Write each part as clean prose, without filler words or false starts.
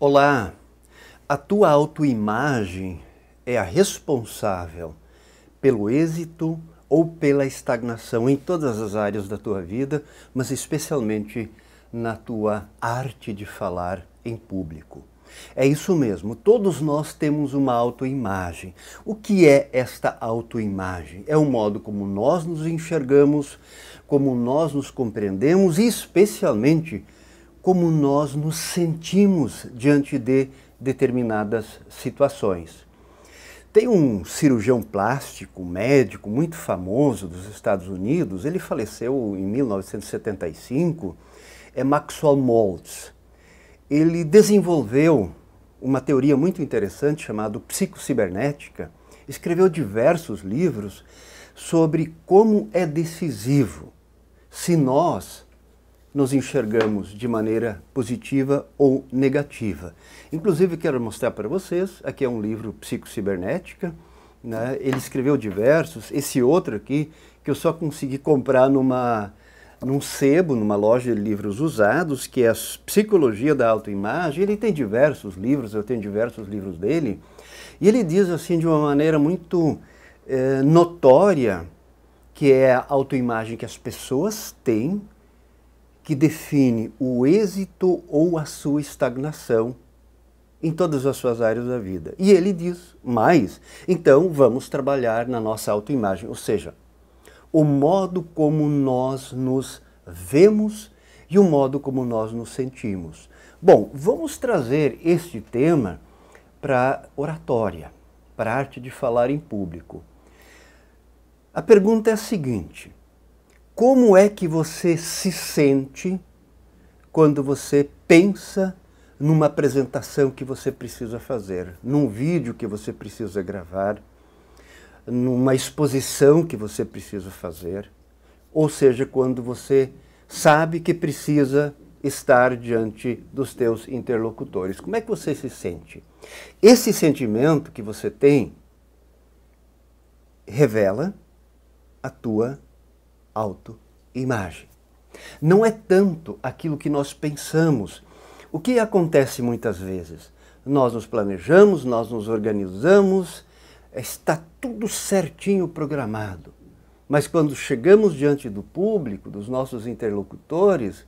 Olá, a tua autoimagem é a responsável pelo êxito ou pela estagnação em todas as áreas da tua vida, mas especialmente na tua arte de falar em público. É isso mesmo, todos nós temos uma autoimagem. O que é esta autoimagem? É o modo como nós nos enxergamos, como nós nos compreendemos e especialmente como nós nos sentimos diante de determinadas situações. Tem um cirurgião plástico, médico muito famoso dos Estados Unidos, ele faleceu em 1975, é Maxwell Maltz. Ele desenvolveu uma teoria muito interessante chamada psicocibernética, escreveu diversos livros sobre como é decisivo se nós nos enxergamos de maneira positiva ou negativa. Inclusive, quero mostrar para vocês, aqui é um livro Psicocibernética, né? Ele escreveu diversos, esse outro aqui, que eu só consegui comprar num sebo, numa loja de livros usados, que é a Psicologia da Autoimagem. Ele tem diversos livros, eu tenho diversos livros dele, e ele diz assim de uma maneira muito notória que é a autoimagem que as pessoas têm, que define o êxito ou a sua estagnação em todas as suas áreas da vida. E ele diz mais, então vamos trabalhar na nossa autoimagem, ou seja, o modo como nós nos vemos e o modo como nós nos sentimos. Bom, vamos trazer este tema para oratória, para a arte de falar em público. A pergunta é a seguinte: como é que você se sente quando você pensa numa apresentação que você precisa fazer, num vídeo que você precisa gravar, numa exposição que você precisa fazer, ou seja, quando você sabe que precisa estar diante dos teus interlocutores? Como é que você se sente? Esse sentimento que você tem revela a tua autoimagem. Não é tanto aquilo que nós pensamos. O que acontece muitas vezes? Nós nos planejamos, nós nos organizamos, está tudo certinho programado. Mas quando chegamos diante do público, dos nossos interlocutores,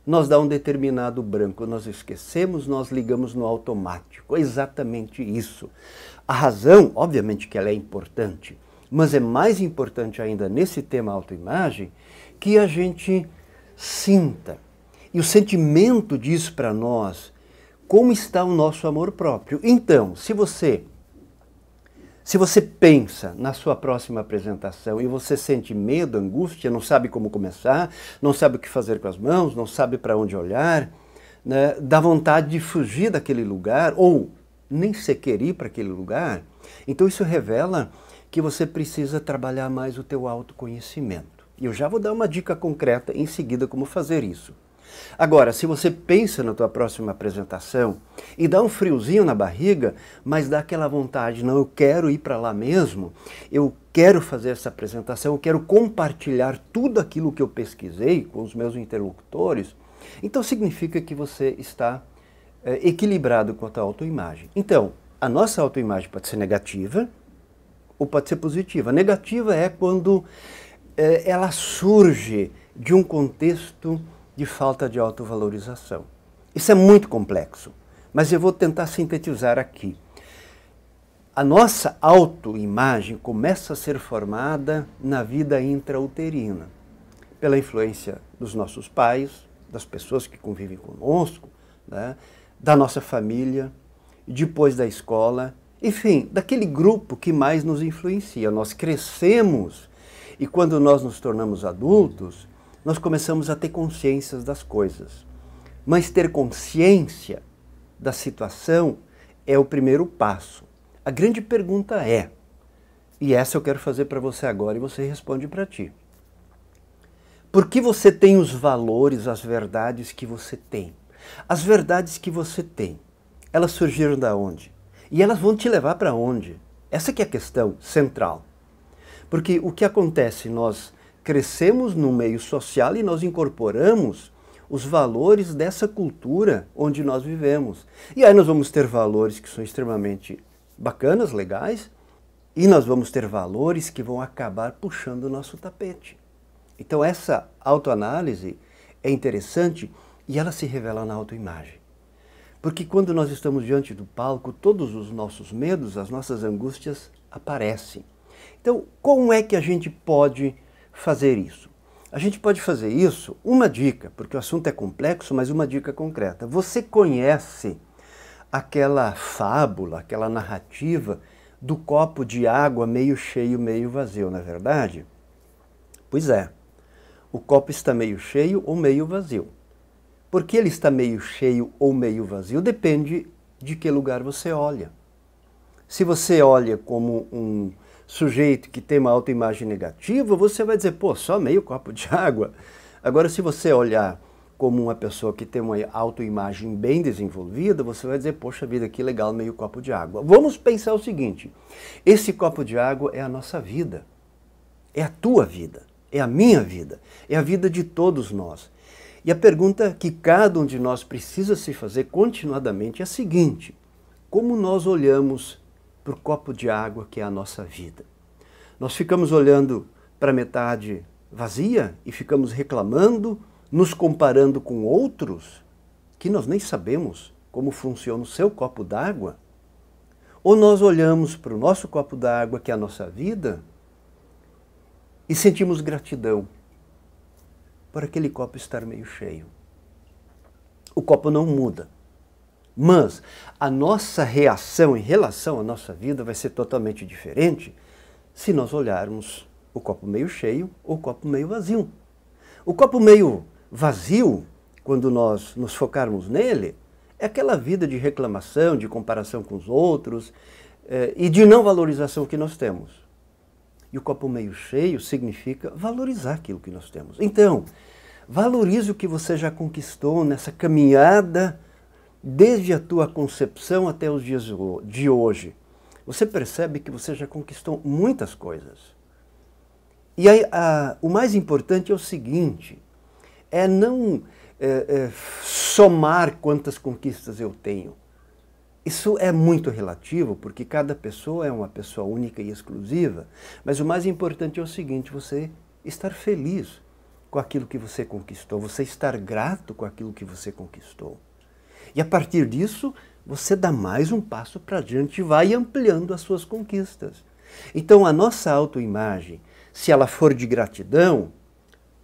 nós dá um determinado branco, nós esquecemos, nós ligamos no automático. É exatamente isso. A razão, obviamente que ela é importante, mas é mais importante ainda nesse tema autoimagem que a gente sinta. E o sentimento diz para nós como está o nosso amor próprio. Então, se você pensa na sua próxima apresentação e você sente medo, angústia, não sabe como começar, não sabe o que fazer com as mãos, não sabe para onde olhar, né, dá vontade de fugir daquele lugar ou nem sequer ir para aquele lugar, então isso revela que você precisa trabalhar mais o teu autoconhecimento. E eu já vou dar uma dica concreta em seguida como fazer isso. Agora, se você pensa na tua próxima apresentação e dá um friozinho na barriga, mas dá aquela vontade, não, eu quero ir para lá mesmo, eu quero fazer essa apresentação, eu quero compartilhar tudo aquilo que eu pesquisei com os meus interlocutores, então significa que você está equilibrado com a tua autoimagem. Então, a nossa autoimagem pode ser negativa, ou pode ser positiva. Negativa é quando ela surge de um contexto de falta de autovalorização. Isso é muito complexo, mas eu vou tentar sintetizar aqui. A nossa autoimagem começa a ser formada na vida intrauterina, pela influência dos nossos pais, das pessoas que convivem conosco, né, da nossa família, depois da escola, enfim, daquele grupo que mais nos influencia. Nós crescemos e quando nós nos tornamos adultos, nós começamos a ter consciência das coisas. Mas ter consciência da situação é o primeiro passo. A grande pergunta é, e essa eu quero fazer para você agora e você responde para ti. Por que você tem os valores, as verdades que você tem? As verdades que você tem, elas surgiram da onde? E elas vão te levar para onde? Essa que é a questão central. Porque o que acontece? Nós crescemos no meio social e nós incorporamos os valores dessa cultura onde nós vivemos. E aí nós vamos ter valores que são extremamente bacanas, legais, e nós vamos ter valores que vão acabar puxando o nosso tapete. Então essa autoanálise é interessante e ela se revela na autoimagem. Porque quando nós estamos diante do palco, todos os nossos medos, as nossas angústias aparecem. Então, como é que a gente pode fazer isso? A gente pode fazer isso, uma dica, porque o assunto é complexo, mas uma dica concreta. Você conhece aquela fábula, aquela narrativa do copo de água meio cheio, meio vazio, não é verdade? Pois é, o copo está meio cheio ou meio vazio. Por que ele está meio cheio ou meio vazio? Depende de que lugar você olha. Se você olha como um sujeito que tem uma autoimagem negativa, você vai dizer, pô, só meio copo de água. Agora, se você olhar como uma pessoa que tem uma autoimagem bem desenvolvida, você vai dizer, poxa vida, que legal, meio copo de água. Vamos pensar o seguinte, esse copo de água é a nossa vida, é a tua vida, é a minha vida, é a vida de todos nós. E a pergunta que cada um de nós precisa se fazer continuadamente é a seguinte, como nós olhamos para o copo de água que é a nossa vida? Nós ficamos olhando para a metade vazia e ficamos reclamando, nos comparando com outros, que nós nem sabemos como funciona o seu copo d'água? Ou nós olhamos para o nosso copo d'água, que é a nossa vida, e sentimos gratidão por aquele copo estar meio cheio? O copo não muda, mas a nossa reação em relação à nossa vida vai ser totalmente diferente se nós olharmos o copo meio cheio ou o copo meio vazio. O copo meio vazio, quando nós nos focarmos nele, é aquela vida de reclamação, de comparação com os outros e de não valorização que nós temos. E o copo meio cheio significa valorizar aquilo que nós temos. Então, valorize o que você já conquistou nessa caminhada desde a tua concepção até os dias de hoje. Você percebe que você já conquistou muitas coisas. E aí, o mais importante é o seguinte, é não somar quantas conquistas eu tenho. Isso é muito relativo, porque cada pessoa é uma pessoa única e exclusiva, mas o mais importante é o seguinte, você estar feliz com aquilo que você conquistou, você estar grato com aquilo que você conquistou. E a partir disso, você dá mais um passo para diante e vai ampliando as suas conquistas. Então a nossa autoimagem, se ela for de gratidão,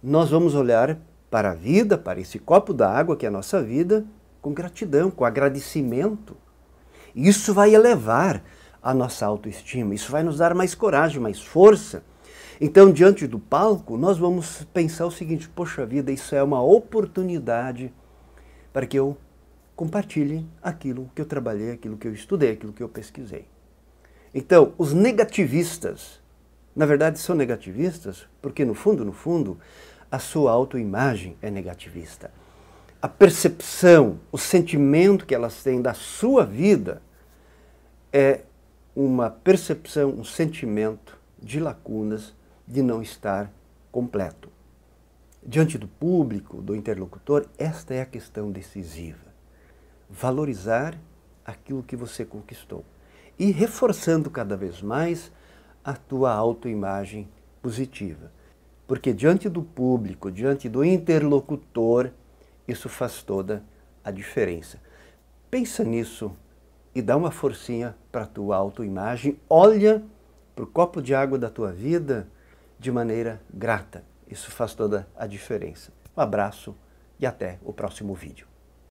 nós vamos olhar para a vida, para esse copo d'água que é a nossa vida, com gratidão, com agradecimento. Isso vai elevar a nossa autoestima, isso vai nos dar mais coragem, mais força. Então, diante do palco, nós vamos pensar o seguinte, poxa vida, isso é uma oportunidade para que eu compartilhe aquilo que eu trabalhei, aquilo que eu estudei, aquilo que eu pesquisei. Então, os negativistas, na verdade são negativistas porque no fundo, a sua autoimagem é negativista. A percepção, o sentimento que elas têm da sua vida é uma percepção, um sentimento de lacunas, de não estar completo. Diante do público, do interlocutor, esta é a questão decisiva. Valorizar aquilo que você conquistou e reforçando cada vez mais a tua autoimagem positiva. Porque diante do público, diante do interlocutor, isso faz toda a diferença. Pensa nisso e dá uma forcinha para a tua autoimagem. Olha para o copo de água da tua vida de maneira grata. Isso faz toda a diferença. Um abraço e até o próximo vídeo.